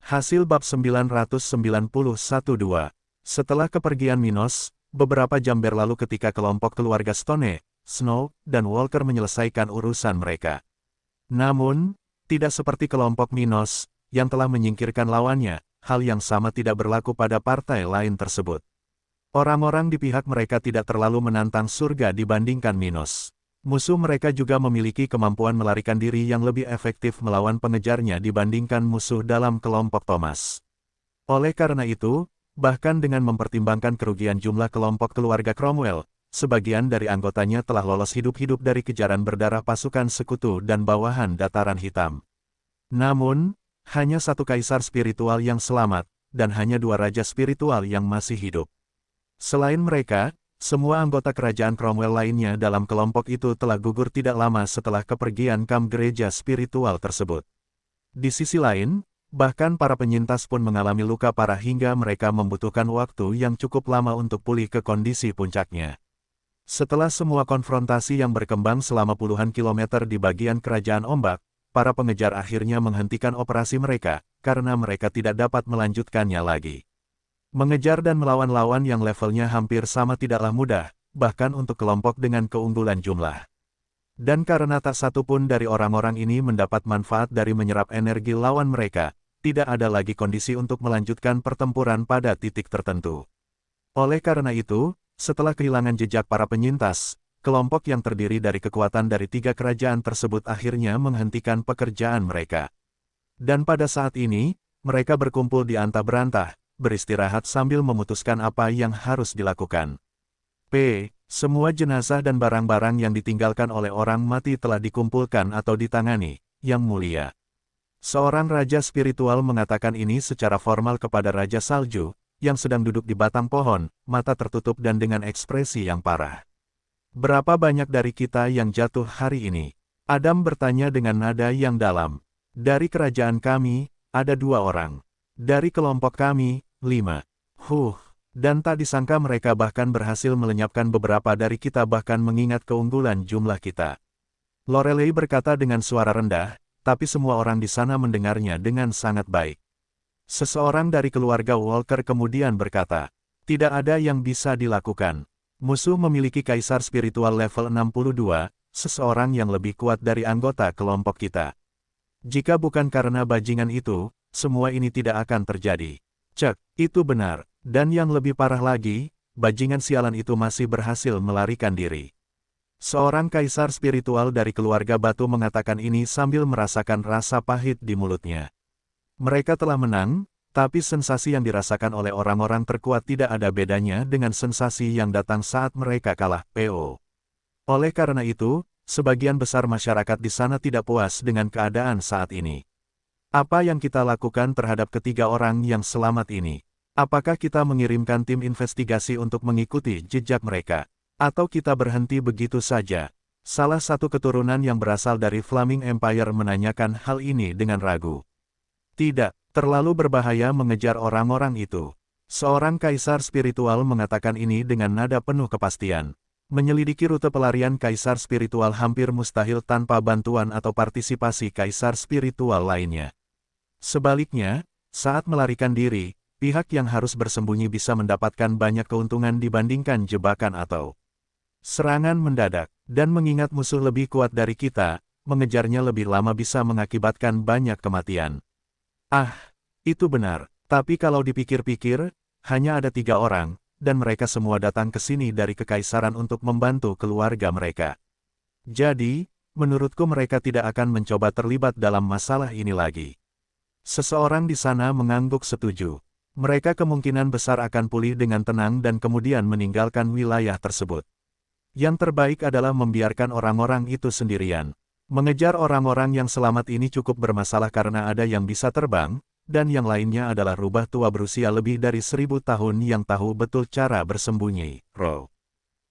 Hasil bab 991-2. Setelah kepergian Minos, beberapa jam berlalu ketika kelompok keluarga Stone, Snow, dan Walker menyelesaikan urusan mereka. Namun, tidak seperti kelompok Minos, yang telah menyingkirkan lawannya, hal yang sama tidak berlaku pada partai lain tersebut. Orang-orang di pihak mereka tidak terlalu menantang surga dibandingkan Minos. Musuh mereka juga memiliki kemampuan melarikan diri yang lebih efektif melawan pengejarnya dibandingkan musuh dalam kelompok Thomas. Oleh karena itu, bahkan dengan mempertimbangkan kerugian jumlah kelompok keluarga Cromwell, sebagian dari anggotanya telah lolos hidup-hidup dari kejaran berdarah pasukan sekutu dan bawahan dataran hitam. Namun, hanya satu kaisar spiritual yang selamat, dan hanya dua raja spiritual yang masih hidup. Selain mereka, semua anggota kerajaan Cromwell lainnya dalam kelompok itu telah gugur tidak lama setelah kepergian kam gereja spiritual tersebut. Di sisi lain, bahkan para penyintas pun mengalami luka parah hingga mereka membutuhkan waktu yang cukup lama untuk pulih ke kondisi puncaknya. Setelah semua konfrontasi yang berkembang selama puluhan kilometer di bagian kerajaan ombak, para pengejar akhirnya menghentikan operasi mereka, karena mereka tidak dapat melanjutkannya lagi. Mengejar dan melawan lawan yang levelnya hampir sama tidaklah mudah, bahkan untuk kelompok dengan keunggulan jumlah. Dan karena tak satu pun dari orang-orang ini mendapat manfaat dari menyerap energi lawan mereka, tidak ada lagi kondisi untuk melanjutkan pertempuran pada titik tertentu. Oleh karena itu, setelah kehilangan jejak para penyintas, kelompok yang terdiri dari kekuatan dari tiga kerajaan tersebut akhirnya menghentikan pekerjaan mereka. Dan pada saat ini, mereka berkumpul di antah berantah, beristirahat sambil memutuskan apa yang harus dilakukan. Semua jenazah dan barang-barang yang ditinggalkan oleh orang mati telah dikumpulkan atau ditangani, Yang Mulia. Seorang raja spiritual mengatakan ini secara formal kepada Raja Salju, yang sedang duduk di batang pohon, mata tertutup dan dengan ekspresi yang parah. Berapa banyak dari kita yang jatuh hari ini? Adam bertanya dengan nada yang dalam. Dari kerajaan kami, ada 2 orang. Dari kelompok kami, 5. Dan tak disangka mereka bahkan berhasil melenyapkan beberapa dari kita bahkan mengingat keunggulan jumlah kita. Lorelei berkata dengan suara rendah, tapi semua orang di sana mendengarnya dengan sangat baik. Seseorang dari keluarga Walker kemudian berkata, tidak ada yang bisa dilakukan. Musuh memiliki kaisar spiritual level 62, seseorang yang lebih kuat dari anggota kelompok kita. Jika bukan karena bajingan itu, semua ini tidak akan terjadi. Cek, itu benar, dan yang lebih parah lagi, bajingan sialan itu masih berhasil melarikan diri. Seorang kaisar spiritual dari keluarga batu mengatakan ini sambil merasakan rasa pahit di mulutnya. Mereka telah menang, tapi sensasi yang dirasakan oleh orang-orang terkuat tidak ada bedanya dengan sensasi yang datang saat mereka kalah, PO. Oleh karena itu, sebagian besar masyarakat di sana tidak puas dengan keadaan saat ini. Apa yang kita lakukan terhadap ketiga orang yang selamat ini? Apakah kita mengirimkan tim investigasi untuk mengikuti jejak mereka? Atau kita berhenti begitu saja? Salah satu keturunan yang berasal dari Flaming Empire menanyakan hal ini dengan ragu. Tidak, terlalu berbahaya mengejar orang-orang itu. Seorang kaisar spiritual mengatakan ini dengan nada penuh kepastian. Menyelidiki rute pelarian kaisar spiritual hampir mustahil tanpa bantuan atau partisipasi kaisar spiritual lainnya. Sebaliknya, saat melarikan diri, pihak yang harus bersembunyi bisa mendapatkan banyak keuntungan dibandingkan jebakan atau serangan mendadak. Dan mengingat musuh lebih kuat dari kita, mengejarnya lebih lama bisa mengakibatkan banyak kematian. Itu benar, tapi kalau dipikir-pikir, hanya ada 3 orang, dan mereka semua datang ke sini dari kekaisaran untuk membantu keluarga mereka. Jadi, menurutku mereka tidak akan mencoba terlibat dalam masalah ini lagi. Seseorang di sana mengangguk setuju. Mereka kemungkinan besar akan pulih dengan tenang dan kemudian meninggalkan wilayah tersebut. Yang terbaik adalah membiarkan orang-orang itu sendirian. Mengejar orang-orang yang selamat ini cukup bermasalah karena ada yang bisa terbang, dan yang lainnya adalah rubah tua berusia lebih dari 1000 tahun yang tahu betul cara bersembunyi.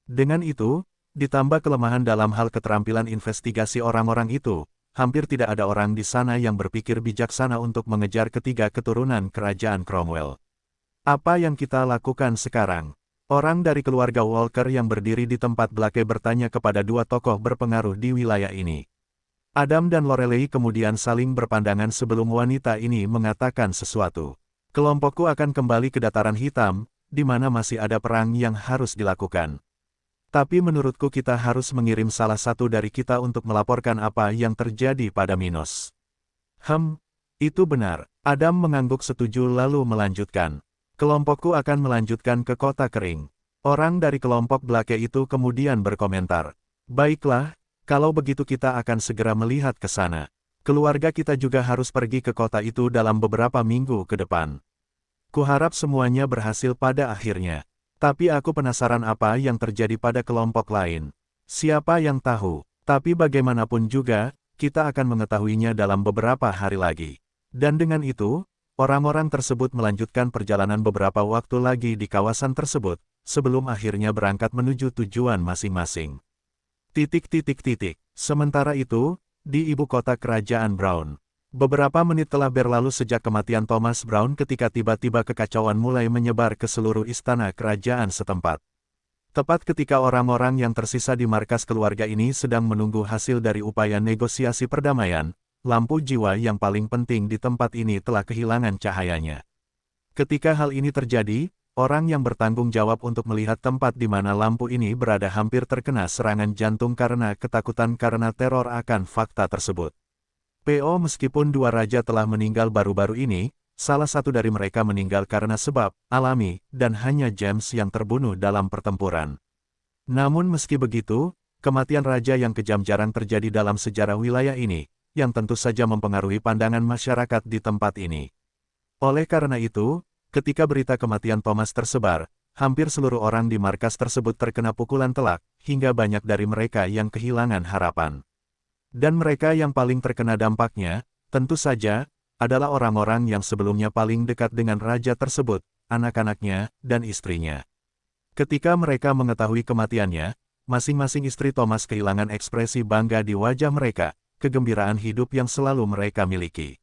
Dengan itu, ditambah kelemahan dalam hal keterampilan investigasi orang-orang itu, hampir tidak ada orang di sana yang berpikir bijaksana untuk mengejar ketiga keturunan kerajaan Cromwell. Apa yang kita lakukan sekarang? Orang dari keluarga Walker yang berdiri di tempat belakang bertanya kepada 2 tokoh berpengaruh di wilayah ini. Adam dan Lorelei kemudian saling berpandangan sebelum wanita ini mengatakan sesuatu. Kelompokku akan kembali ke dataran hitam, di mana masih ada perang yang harus dilakukan. Tapi menurutku kita harus mengirim salah satu dari kita untuk melaporkan apa yang terjadi pada Minos. Itu benar. Adam mengangguk setuju lalu melanjutkan. Kelompokku akan melanjutkan ke kota kering. Orang dari kelompok Blake itu kemudian berkomentar. Baiklah, kalau begitu kita akan segera melihat ke sana. Keluarga kita juga harus pergi ke kota itu dalam beberapa minggu ke depan. Kuharap semuanya berhasil pada akhirnya. Tapi aku penasaran apa yang terjadi pada kelompok lain. Siapa yang tahu? Tapi bagaimanapun juga, kita akan mengetahuinya dalam beberapa hari lagi. Dan dengan itu, orang-orang tersebut melanjutkan perjalanan beberapa waktu lagi di kawasan tersebut, sebelum akhirnya berangkat menuju tujuan masing-masing. Sementara itu, di ibu kota kerajaan Brown. Beberapa menit telah berlalu sejak kematian Thomas Brown ketika tiba-tiba kekacauan mulai menyebar ke seluruh istana kerajaan setempat. Tepat ketika orang-orang yang tersisa di markas keluarga ini sedang menunggu hasil dari upaya negosiasi perdamaian, lampu jiwa yang paling penting di tempat ini telah kehilangan cahayanya. Ketika hal ini terjadi, orang yang bertanggung jawab untuk melihat tempat di mana lampu ini berada hampir terkena serangan jantung karena ketakutan karena teror akan fakta tersebut. Meskipun dua raja telah meninggal baru-baru ini, salah satu dari mereka meninggal karena sebab alami, dan hanya James yang terbunuh dalam pertempuran. Namun meski begitu, kematian raja yang kejam jarang terjadi dalam sejarah wilayah ini, yang tentu saja mempengaruhi pandangan masyarakat di tempat ini. Oleh karena itu, ketika berita kematian Thomas tersebar, hampir seluruh orang di markas tersebut terkena pukulan telak, hingga banyak dari mereka yang kehilangan harapan. Dan mereka yang paling terkena dampaknya, tentu saja, adalah orang-orang yang sebelumnya paling dekat dengan raja tersebut, anak-anaknya, dan istrinya. Ketika mereka mengetahui kematiannya, masing-masing istri Thomas kehilangan ekspresi bangga di wajah mereka, kegembiraan hidup yang selalu mereka miliki.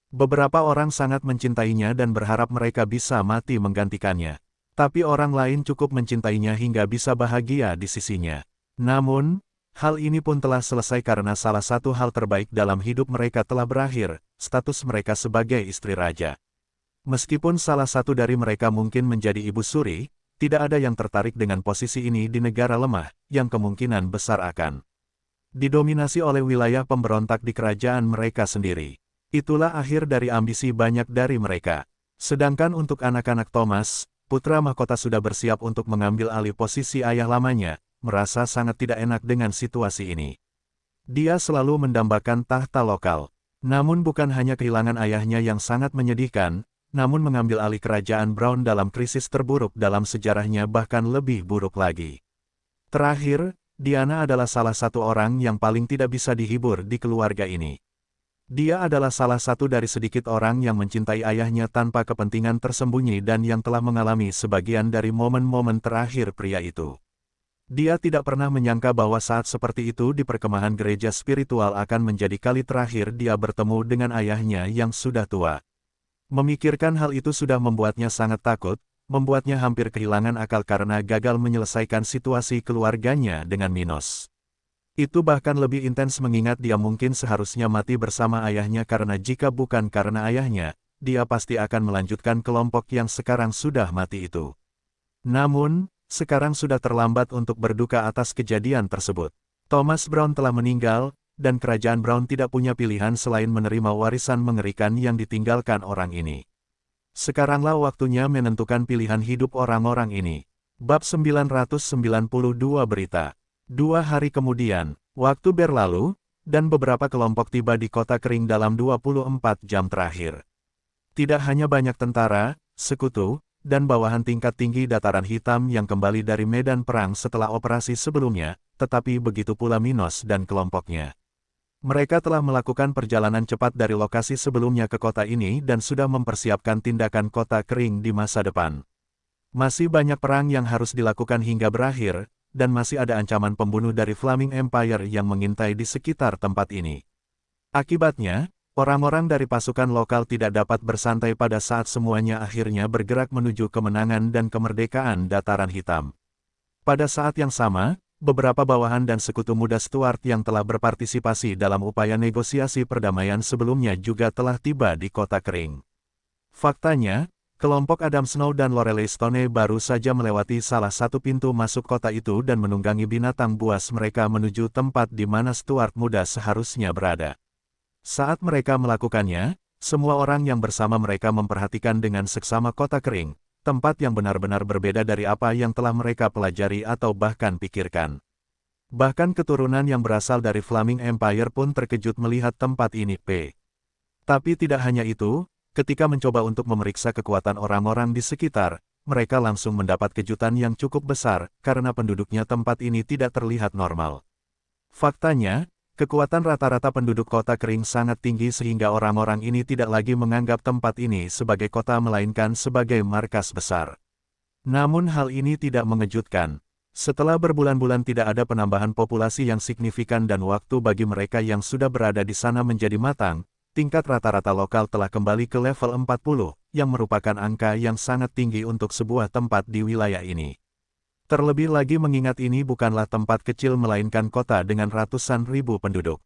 Beberapa orang sangat mencintainya dan berharap mereka bisa mati menggantikannya. Tapi orang lain cukup mencintainya hingga bisa bahagia di sisinya. Namun, hal ini pun telah selesai karena salah satu hal terbaik dalam hidup mereka telah berakhir, status mereka sebagai istri raja. Meskipun salah satu dari mereka mungkin menjadi ibu suri, tidak ada yang tertarik dengan posisi ini di negara lemah, yang kemungkinan besar akan didominasi oleh wilayah pemberontak di kerajaan mereka sendiri. Itulah akhir dari ambisi banyak dari mereka. Sedangkan untuk anak-anak Thomas, putra mahkota sudah bersiap untuk mengambil alih posisi ayah lamanya, merasa sangat tidak enak dengan situasi ini. Dia selalu mendambakan tahta lokal. Namun bukan hanya kehilangan ayahnya yang sangat menyedihkan, namun mengambil alih kerajaan Brown dalam krisis terburuk dalam sejarahnya bahkan lebih buruk lagi. Terakhir, Diana adalah salah satu orang yang paling tidak bisa dihibur di keluarga ini. Dia adalah salah satu dari sedikit orang yang mencintai ayahnya tanpa kepentingan tersembunyi dan yang telah mengalami sebagian dari momen-momen terakhir pria itu. Dia tidak pernah menyangka bahwa saat seperti itu di perkemahan gereja spiritual akan menjadi kali terakhir dia bertemu dengan ayahnya yang sudah tua. Memikirkan hal itu sudah membuatnya sangat takut, membuatnya hampir kehilangan akal karena gagal menyelesaikan situasi keluarganya dengan Minos. Itu bahkan lebih intens mengingat dia mungkin seharusnya mati bersama ayahnya karena jika bukan karena ayahnya, dia pasti akan melanjutkan kelompok yang sekarang sudah mati itu. Namun, sekarang sudah terlambat untuk berduka atas kejadian tersebut. Thomas Brown telah meninggal, dan kerajaan Brown tidak punya pilihan selain menerima warisan mengerikan yang ditinggalkan orang ini. Sekaranglah waktunya menentukan pilihan hidup orang-orang ini. Bab 992 Berita. 2 hari kemudian, waktu berlalu, dan beberapa kelompok tiba di kota kering dalam 24 jam terakhir. Tidak hanya banyak tentara, sekutu, dan bawahan tingkat tinggi dataran hitam yang kembali dari medan perang setelah operasi sebelumnya, tetapi begitu pula Minos dan kelompoknya. Mereka telah melakukan perjalanan cepat dari lokasi sebelumnya ke kota ini dan sudah mempersiapkan tindakan kota kering di masa depan. Masih banyak perang yang harus dilakukan hingga berakhir, dan masih ada ancaman pembunuh dari Flaming Empire yang mengintai di sekitar tempat ini. Akibatnya, orang-orang dari pasukan lokal tidak dapat bersantai pada saat semuanya akhirnya bergerak menuju kemenangan dan kemerdekaan dataran hitam. Pada saat yang sama, beberapa bawahan dan sekutu muda Stuart yang telah berpartisipasi dalam upaya negosiasi perdamaian sebelumnya juga telah tiba di Kota Kering. Faktanya, kelompok Adam Snow dan Lorelei Stone baru saja melewati salah satu pintu masuk kota itu dan menunggangi binatang buas mereka menuju tempat di mana Stuart muda seharusnya berada. Saat mereka melakukannya, semua orang yang bersama mereka memperhatikan dengan seksama Kota Kering, tempat yang benar-benar berbeda dari apa yang telah mereka pelajari atau bahkan pikirkan. Bahkan keturunan yang berasal dari Flaming Empire pun terkejut melihat tempat ini. Tapi tidak hanya itu, ketika mencoba untuk memeriksa kekuatan orang-orang di sekitar, mereka langsung mendapat kejutan yang cukup besar, karena penduduknya tempat ini tidak terlihat normal. Faktanya, kekuatan rata-rata penduduk Kota Kering sangat tinggi sehingga orang-orang ini tidak lagi menganggap tempat ini sebagai kota melainkan sebagai markas besar. Namun hal ini tidak mengejutkan. Setelah berbulan-bulan tidak ada penambahan populasi yang signifikan dan waktu bagi mereka yang sudah berada di sana menjadi matang, tingkat rata-rata lokal telah kembali ke level 40, yang merupakan angka yang sangat tinggi untuk sebuah tempat di wilayah ini. Terlebih lagi mengingat ini bukanlah tempat kecil melainkan kota dengan ratusan ribu penduduk.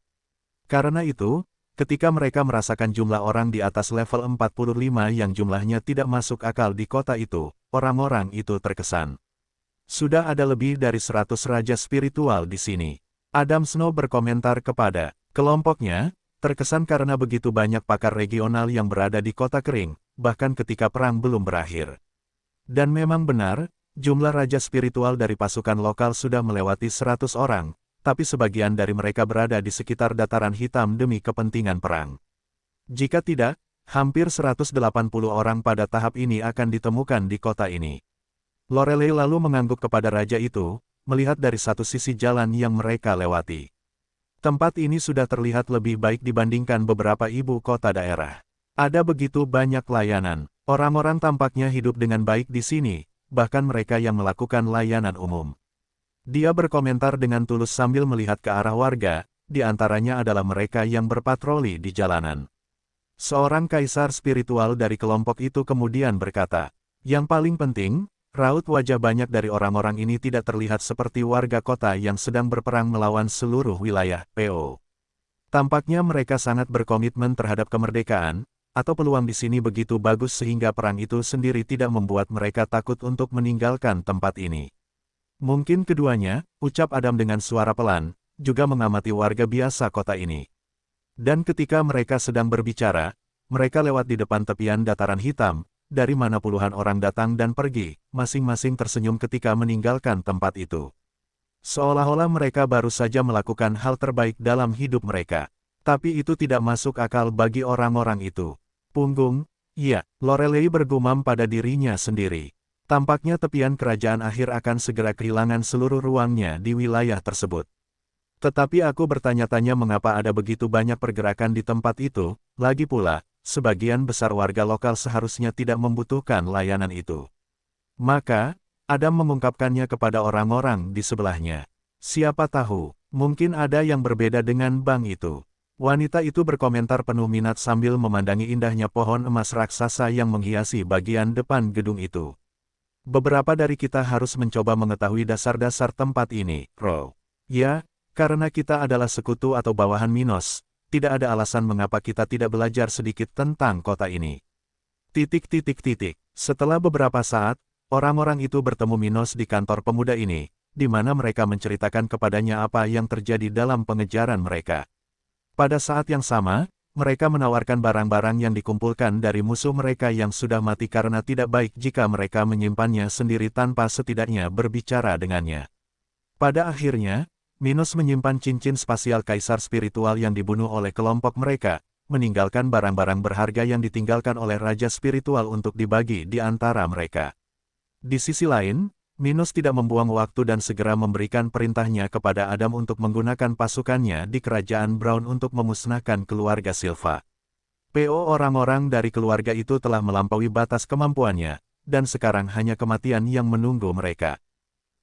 Karena itu, ketika mereka merasakan jumlah orang di atas level 45 yang jumlahnya tidak masuk akal di kota itu, orang-orang itu terkesan. Sudah ada lebih dari 100 raja spiritual di sini. Adam Snow berkomentar kepada kelompoknya, terkesan karena begitu banyak pakar regional yang berada di Kota Kering, bahkan ketika perang belum berakhir. Dan memang benar, jumlah raja spiritual dari pasukan lokal sudah melewati 100 orang, tapi sebagian dari mereka berada di sekitar dataran hitam demi kepentingan perang. Jika tidak, hampir 180 orang pada tahap ini akan ditemukan di kota ini. Lorelei lalu mengangguk kepada raja itu, melihat dari satu sisi jalan yang mereka lewati. Tempat ini sudah terlihat lebih baik dibandingkan beberapa ibu kota daerah. Ada begitu banyak layanan. Orang-orang tampaknya hidup dengan baik di sini, bahkan mereka yang melakukan layanan umum. Dia berkomentar dengan tulus sambil melihat ke arah warga, di antaranya adalah mereka yang berpatroli di jalanan. Seorang kaisar spiritual dari kelompok itu kemudian berkata, "Yang paling penting, raut wajah banyak dari orang-orang ini tidak terlihat seperti warga kota yang sedang berperang melawan seluruh wilayah PO. Tampaknya mereka sangat berkomitmen terhadap kemerdekaan, atau peluang di sini begitu bagus sehingga perang itu sendiri tidak membuat mereka takut untuk meninggalkan tempat ini." Mungkin keduanya, ucap Adam dengan suara pelan, juga mengamati warga biasa kota ini. Dan ketika mereka sedang berbicara, mereka lewat di depan tepian dataran hitam, dari mana puluhan orang datang dan pergi, masing-masing tersenyum ketika meninggalkan tempat itu. Seolah-olah mereka baru saja melakukan hal terbaik dalam hidup mereka. Tapi itu tidak masuk akal bagi orang-orang itu. Punggung, iya, Lorelei bergumam pada dirinya sendiri. Tampaknya tepian kerajaan akhir akan segera kehilangan seluruh ruangnya di wilayah tersebut. Tetapi aku bertanya-tanya mengapa ada begitu banyak pergerakan di tempat itu, lagi pula, sebagian besar warga lokal seharusnya tidak membutuhkan layanan itu. Maka, Adam mengungkapkannya kepada orang-orang di sebelahnya. Siapa tahu, mungkin ada yang berbeda dengan bank itu. Wanita itu berkomentar penuh minat sambil memandangi indahnya pohon emas raksasa yang menghiasi bagian depan gedung itu. Beberapa dari kita harus mencoba mengetahui dasar-dasar tempat ini, Ro. Ya, karena kita adalah sekutu atau bawahan Minos. Tidak ada alasan mengapa kita tidak belajar sedikit tentang kota ini. Setelah beberapa saat, orang-orang itu bertemu Minos di kantor pemuda ini, di mana mereka menceritakan kepadanya apa yang terjadi dalam pengejaran mereka. Pada saat yang sama, mereka menawarkan barang-barang yang dikumpulkan dari musuh mereka yang sudah mati karena tidak baik jika mereka menyimpannya sendiri tanpa setidaknya berbicara dengannya. Pada akhirnya, Minos menyimpan cincin spasial kaisar spiritual yang dibunuh oleh kelompok mereka, meninggalkan barang-barang berharga yang ditinggalkan oleh raja spiritual untuk dibagi di antara mereka. Di sisi lain, Minos tidak membuang waktu dan segera memberikan perintahnya kepada Adam untuk menggunakan pasukannya di kerajaan Brown untuk memusnahkan keluarga Silva. PO orang-orang dari keluarga itu telah melampaui batas kemampuannya, dan sekarang hanya kematian yang menunggu mereka.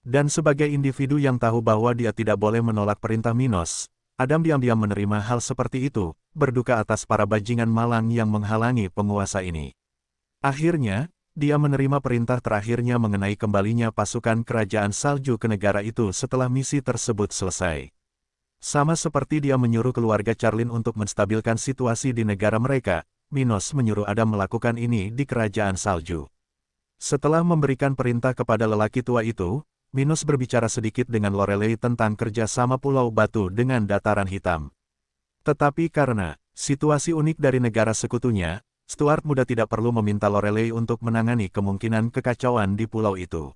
Dan sebagai individu yang tahu bahwa dia tidak boleh menolak perintah Minos, Adam diam-diam menerima hal seperti itu, berduka atas para bajingan malang yang menghalangi penguasa ini. Akhirnya, dia menerima perintah terakhirnya mengenai kembalinya pasukan kerajaan salju ke negara itu setelah misi tersebut selesai. Sama seperti dia menyuruh keluarga Charlin untuk menstabilkan situasi di negara mereka, Minos menyuruh Adam melakukan ini di kerajaan salju. Setelah memberikan perintah kepada lelaki tua itu, Minos berbicara sedikit dengan Lorelei tentang kerjasama Pulau Batu dengan Dataran Hitam. Tetapi karena situasi unik dari negara sekutunya, Stuart Muda tidak perlu meminta Lorelei untuk menangani kemungkinan kekacauan di pulau itu.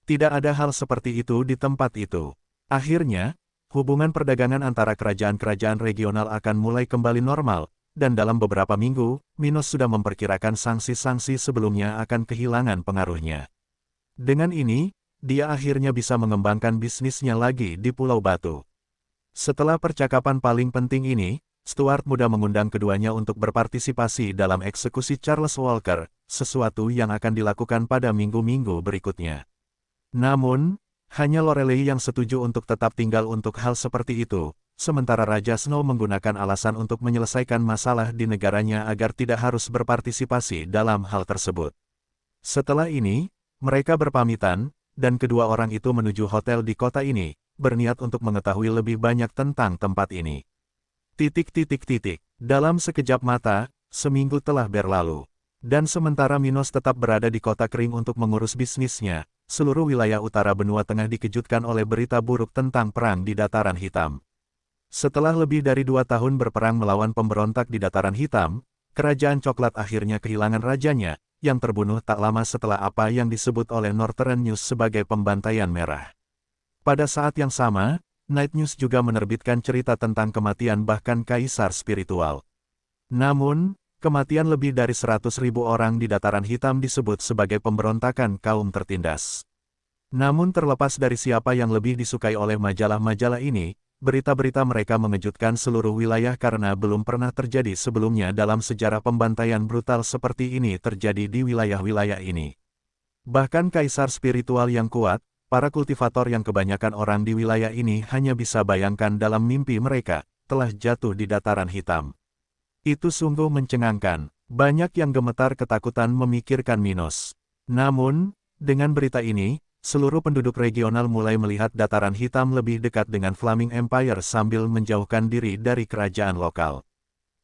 Tidak ada hal seperti itu di tempat itu. Akhirnya, hubungan perdagangan antara kerajaan-kerajaan regional akan mulai kembali normal, dan dalam beberapa minggu, Minos sudah memperkirakan sanksi-sanksi sebelumnya akan kehilangan pengaruhnya. Dengan ini, dia akhirnya bisa mengembangkan bisnisnya lagi di Pulau Batu. Setelah percakapan paling penting ini, Stuart Muda mengundang keduanya untuk berpartisipasi dalam eksekusi Charles Walker, sesuatu yang akan dilakukan pada minggu-minggu berikutnya. Namun, hanya Lorelei yang setuju untuk tetap tinggal untuk hal seperti itu, sementara Raja Snow menggunakan alasan untuk menyelesaikan masalah di negaranya agar tidak harus berpartisipasi dalam hal tersebut. Setelah ini, mereka berpamitan, dan kedua orang itu menuju hotel di kota ini, berniat untuk mengetahui lebih banyak tentang tempat ini. Dalam sekejap mata, seminggu telah berlalu. Dan sementara Minos tetap berada di kota kering untuk mengurus bisnisnya, seluruh wilayah utara benua tengah dikejutkan oleh berita buruk tentang perang di Dataran Hitam. Setelah lebih dari 2 tahun berperang melawan pemberontak di Dataran Hitam, Kerajaan Coklat akhirnya kehilangan rajanya, yang terbunuh tak lama setelah apa yang disebut oleh Northern News sebagai pembantaian merah. Pada saat yang sama, Night News juga menerbitkan cerita tentang kematian bahkan kaisar spiritual. Namun, kematian lebih dari 100.000 orang di Dataran Hitam disebut sebagai pemberontakan kaum tertindas. Namun terlepas dari siapa yang lebih disukai oleh majalah-majalah ini, berita-berita mereka mengejutkan seluruh wilayah karena belum pernah terjadi sebelumnya dalam sejarah pembantaian brutal seperti ini terjadi di wilayah-wilayah ini. Bahkan kaisar spiritual yang kuat, para kultivator yang kebanyakan orang di wilayah ini hanya bisa bayangkan dalam mimpi mereka, telah jatuh di Dataran Hitam. Itu sungguh mencengangkan. Banyak yang gemetar ketakutan memikirkan Minos. Namun, dengan berita ini, seluruh penduduk regional mulai melihat Dataran Hitam lebih dekat dengan Flaming Empire sambil menjauhkan diri dari kerajaan lokal.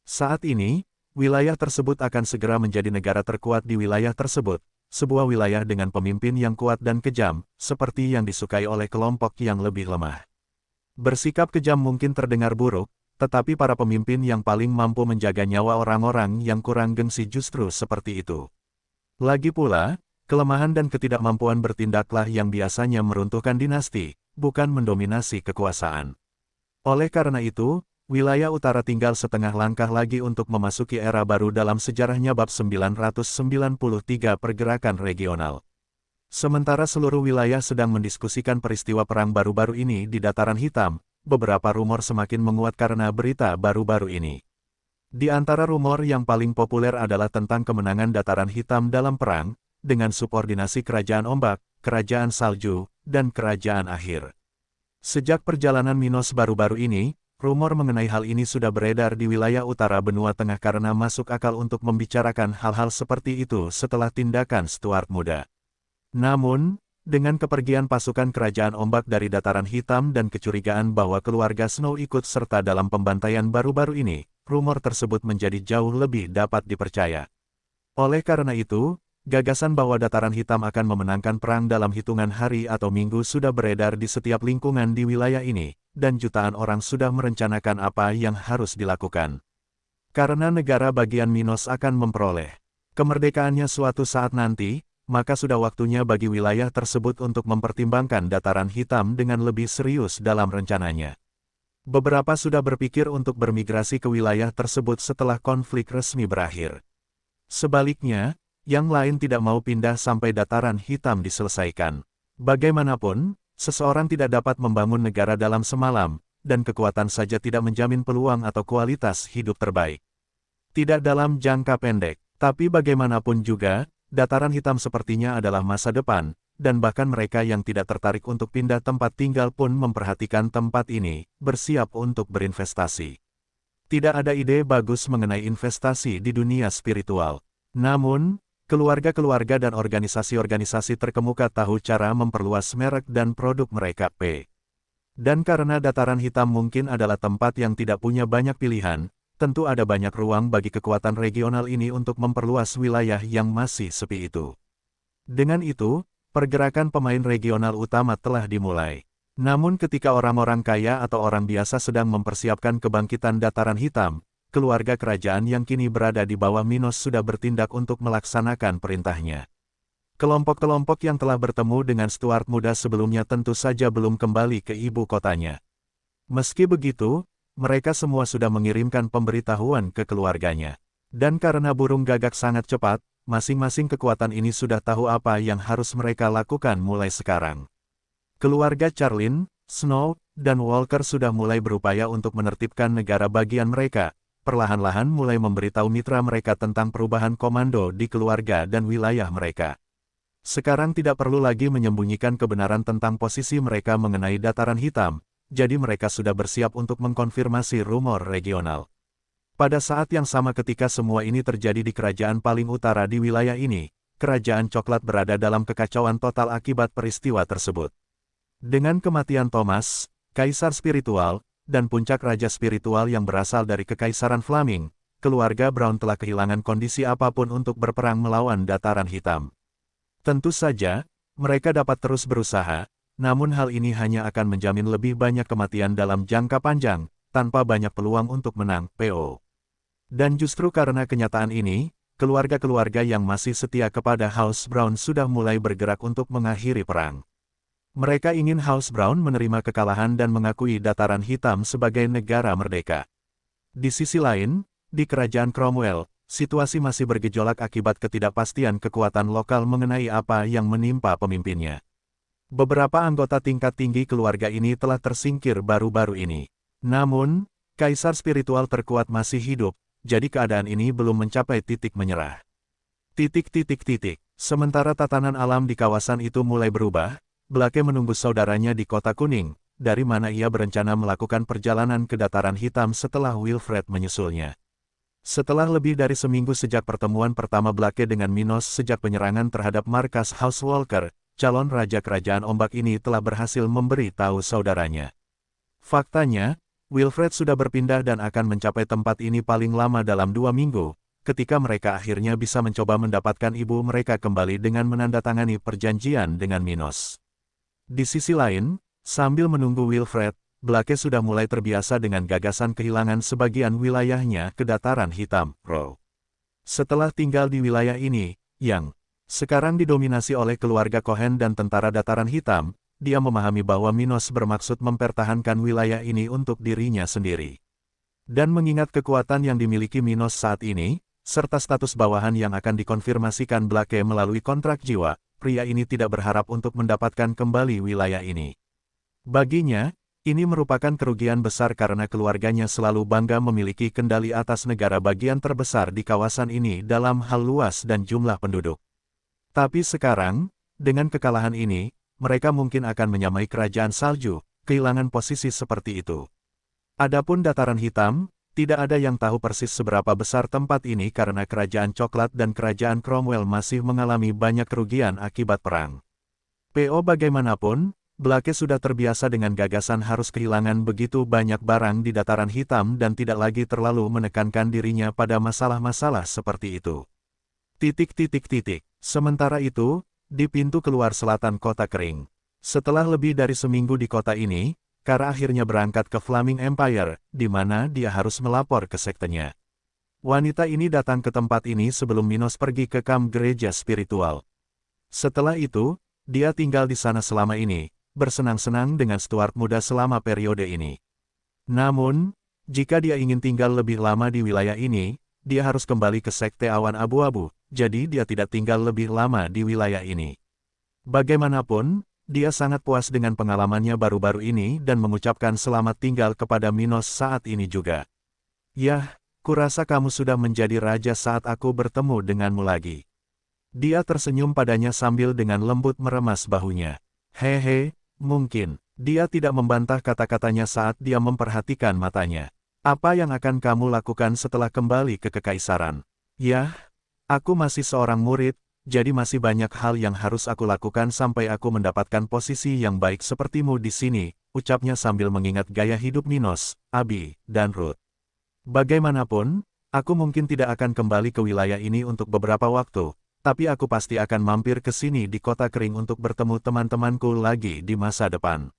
Saat ini, wilayah tersebut akan segera menjadi negara terkuat di wilayah tersebut, sebuah wilayah dengan pemimpin yang kuat dan kejam, seperti yang disukai oleh kelompok yang lebih lemah. Bersikap kejam mungkin terdengar buruk, tetapi para pemimpin yang paling mampu menjaga nyawa orang-orang yang kurang gengsi justru seperti itu. Lagi pula, kelemahan dan ketidakmampuan bertindaklah yang biasanya meruntuhkan dinasti, bukan mendominasi kekuasaan. Oleh karena itu, wilayah utara tinggal setengah langkah lagi untuk memasuki era baru dalam sejarahnya bab 993 pergerakan regional. Sementara seluruh wilayah sedang mendiskusikan peristiwa perang baru-baru ini di Dataran Hitam, beberapa rumor semakin menguat karena berita baru-baru ini. Di antara rumor yang paling populer adalah tentang kemenangan Dataran Hitam dalam perang, dengan subordinasi Kerajaan Ombak, Kerajaan Salju, dan Kerajaan Akhir. Sejak perjalanan Minos baru-baru ini, rumor mengenai hal ini sudah beredar di wilayah utara benua tengah karena masuk akal untuk membicarakan hal-hal seperti itu setelah tindakan Stuart Muda. Namun, dengan kepergian pasukan Kerajaan Ombak dari Dataran Hitam dan kecurigaan bahwa keluarga Snow ikut serta dalam pembantaian baru-baru ini, rumor tersebut menjadi jauh lebih dapat dipercaya. Oleh karena itu, gagasan bahwa Dataran Hitam akan memenangkan perang dalam hitungan hari atau minggu sudah beredar di setiap lingkungan di wilayah ini, dan jutaan orang sudah merencanakan apa yang harus dilakukan. Karena negara bagian Minos akan memperoleh kemerdekaannya suatu saat nanti, maka sudah waktunya bagi wilayah tersebut untuk mempertimbangkan Dataran Hitam dengan lebih serius dalam rencananya. Beberapa sudah berpikir untuk bermigrasi ke wilayah tersebut setelah konflik resmi berakhir. Sebaliknya, yang lain tidak mau pindah sampai Dataran Hitam diselesaikan. Bagaimanapun, seseorang tidak dapat membangun negara dalam semalam, dan kekuatan saja tidak menjamin peluang atau kualitas hidup terbaik. Tidak dalam jangka pendek, tapi bagaimanapun juga, Dataran Hitam sepertinya adalah masa depan, dan bahkan mereka yang tidak tertarik untuk pindah tempat tinggal pun memperhatikan tempat ini, bersiap untuk berinvestasi. Tidak ada ide bagus mengenai investasi di dunia spiritual. Namun, Keluarga-keluarga dan organisasi-organisasi terkemuka tahu cara memperluas merek dan produk mereka. Dan karena dataran hitam mungkin adalah tempat yang tidak punya banyak pilihan, tentu ada banyak ruang bagi kekuatan regional ini untuk memperluas wilayah yang masih sepi itu. Dengan itu, pergerakan pemain regional utama telah dimulai. Namun ketika orang-orang kaya atau orang biasa sedang mempersiapkan kebangkitan dataran hitam, keluarga kerajaan yang kini berada di bawah Minos sudah bertindak untuk melaksanakan perintahnya. Kelompok-kelompok yang telah bertemu dengan Stuart muda sebelumnya tentu saja belum kembali ke ibu kotanya. Meski begitu, mereka semua sudah mengirimkan pemberitahuan ke keluarganya. Dan karena burung gagak sangat cepat, masing-masing kekuatan ini sudah tahu apa yang harus mereka lakukan mulai sekarang. Keluarga Charlene, Snow, dan Walker sudah mulai berupaya untuk menertibkan negara bagian mereka, perlahan-lahan mulai memberitahu mitra mereka tentang perubahan komando di keluarga dan wilayah mereka. Sekarang tidak perlu lagi menyembunyikan kebenaran tentang posisi mereka mengenai dataran hitam, jadi mereka sudah bersiap untuk mengkonfirmasi rumor regional. Pada saat yang sama ketika semua ini terjadi di kerajaan paling utara di wilayah ini, kerajaan coklat berada dalam kekacauan total akibat peristiwa tersebut. Dengan kematian Thomas, kaisar spiritual, dan puncak raja spiritual yang berasal dari kekaisaran Flaming, keluarga Brown telah kehilangan kondisi apapun untuk berperang melawan dataran hitam. Tentu saja, mereka dapat terus berusaha, namun hal ini hanya akan menjamin lebih banyak kematian dalam jangka panjang, tanpa banyak peluang untuk menang, PO. Dan justru karena kenyataan ini, keluarga-keluarga yang masih setia kepada House Brown sudah mulai bergerak untuk mengakhiri perang. Mereka ingin House Brown menerima kekalahan dan mengakui dataran hitam sebagai negara merdeka. Di sisi lain, di kerajaan Cromwell, situasi masih bergejolak akibat ketidakpastian kekuatan lokal mengenai apa yang menimpa pemimpinnya. Beberapa anggota tingkat tinggi keluarga ini telah tersingkir baru-baru ini. Namun, kaisar spiritual terkuat masih hidup, jadi keadaan ini belum mencapai titik menyerah. Sementara tatanan alam di kawasan itu mulai berubah, Blake menunggu saudaranya di Kota Kuning, dari mana ia berencana melakukan perjalanan ke dataran hitam setelah Wilfred menyusulnya. Setelah lebih dari seminggu sejak pertemuan pertama Blake dengan Minos sejak penyerangan terhadap markas House Walker, calon raja kerajaan ombak ini telah berhasil memberi tahu saudaranya. Faktanya, Wilfred sudah berpindah dan akan mencapai tempat ini paling lama dalam 2 minggu, ketika mereka akhirnya bisa mencoba mendapatkan ibu mereka kembali dengan menandatangani perjanjian dengan Minos. Di sisi lain, sambil menunggu Wilfred, Blake sudah mulai terbiasa dengan gagasan kehilangan sebagian wilayahnya ke dataran hitam, Row. Setelah tinggal di wilayah ini, yang sekarang didominasi oleh keluarga Cohen dan tentara dataran hitam, dia memahami bahwa Minos bermaksud mempertahankan wilayah ini untuk dirinya sendiri. Dan mengingat kekuatan yang dimiliki Minos saat ini, serta status bawahan yang akan dikonfirmasikan Blake melalui kontrak jiwa, pria ini tidak berharap untuk mendapatkan kembali wilayah ini. Baginya, ini merupakan kerugian besar karena keluarganya selalu bangga memiliki kendali atas negara bagian terbesar di kawasan ini dalam hal luas dan jumlah penduduk. Tapi sekarang, dengan kekalahan ini, mereka mungkin akan menyamai kerajaan salju, kehilangan posisi seperti itu. Adapun dataran hitam, tidak ada yang tahu persis seberapa besar tempat ini karena kerajaan coklat dan kerajaan Cromwell masih mengalami banyak kerugian akibat perang. PO bagaimanapun, Blake sudah terbiasa dengan gagasan harus kehilangan begitu banyak barang di dataran hitam dan tidak lagi terlalu menekankan dirinya pada masalah-masalah seperti itu. Sementara itu, di pintu keluar selatan kota kering. Setelah lebih dari seminggu di kota ini, Kara akhirnya berangkat ke Flaming Empire, di mana dia harus melapor ke sektenya. Wanita ini datang ke tempat ini sebelum Minos pergi ke kamp gereja spiritual. Setelah itu, dia tinggal di sana selama ini, bersenang-senang dengan Stuart muda selama periode ini. Namun, jika dia ingin tinggal lebih lama di wilayah ini, dia harus kembali ke sekte awan abu-abu, jadi dia tidak tinggal lebih lama di wilayah ini. Bagaimanapun, dia sangat puas dengan pengalamannya baru-baru ini dan mengucapkan selamat tinggal kepada Minos saat ini juga. Yah, kurasa kamu sudah menjadi raja saat aku bertemu denganmu lagi. Dia tersenyum padanya sambil dengan lembut meremas bahunya. Hehe, mungkin. Dia tidak membantah kata-katanya saat dia memperhatikan matanya. Apa yang akan kamu lakukan setelah kembali ke kekaisaran? Yah, Aku masih seorang murid, jadi masih banyak hal yang harus aku lakukan sampai aku mendapatkan posisi yang baik sepertimu di sini, ucapnya sambil mengingat gaya hidup Minos, Abi, dan Ruth. Bagaimanapun, aku mungkin tidak akan kembali ke wilayah ini untuk beberapa waktu, tapi aku pasti akan mampir ke sini di kota kering untuk bertemu teman-temanku lagi di masa depan.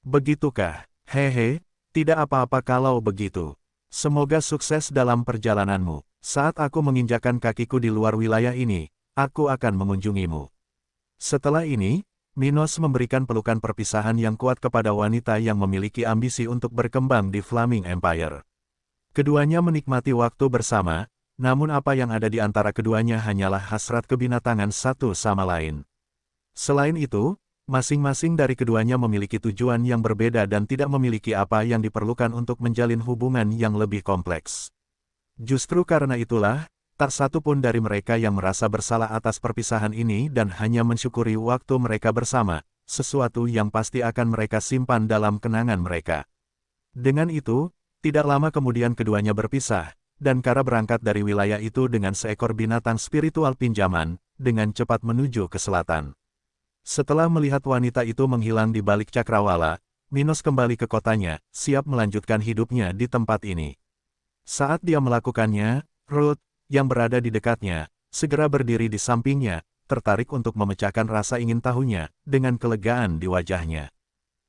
Begitukah? Hehe, tidak apa-apa kalau begitu. Semoga sukses dalam perjalananmu. Saat aku menginjakan kakiku di luar wilayah ini, aku akan mengunjungimu. Setelah ini, Minos memberikan pelukan perpisahan yang kuat kepada wanita yang memiliki ambisi untuk berkembang di Flaming Empire. Keduanya menikmati waktu bersama, namun apa yang ada di antara keduanya hanyalah hasrat kebinatangan satu sama lain. Selain itu, masing-masing dari keduanya memiliki tujuan yang berbeda dan tidak memiliki apa yang diperlukan untuk menjalin hubungan yang lebih kompleks. Justru karena itulah, tak satu pun dari mereka yang merasa bersalah atas perpisahan ini dan hanya mensyukuri waktu mereka bersama, sesuatu yang pasti akan mereka simpan dalam kenangan mereka. Dengan itu, tidak lama kemudian keduanya berpisah, dan Kara berangkat dari wilayah itu dengan seekor binatang spiritual pinjaman, dengan cepat menuju ke selatan. Setelah melihat wanita itu menghilang di balik cakrawala, Minos kembali ke kotanya, siap melanjutkan hidupnya di tempat ini. Saat dia melakukannya, Ruth, yang berada di dekatnya, segera berdiri di sampingnya, tertarik untuk memecahkan rasa ingin tahunya, dengan kelegaan di wajahnya.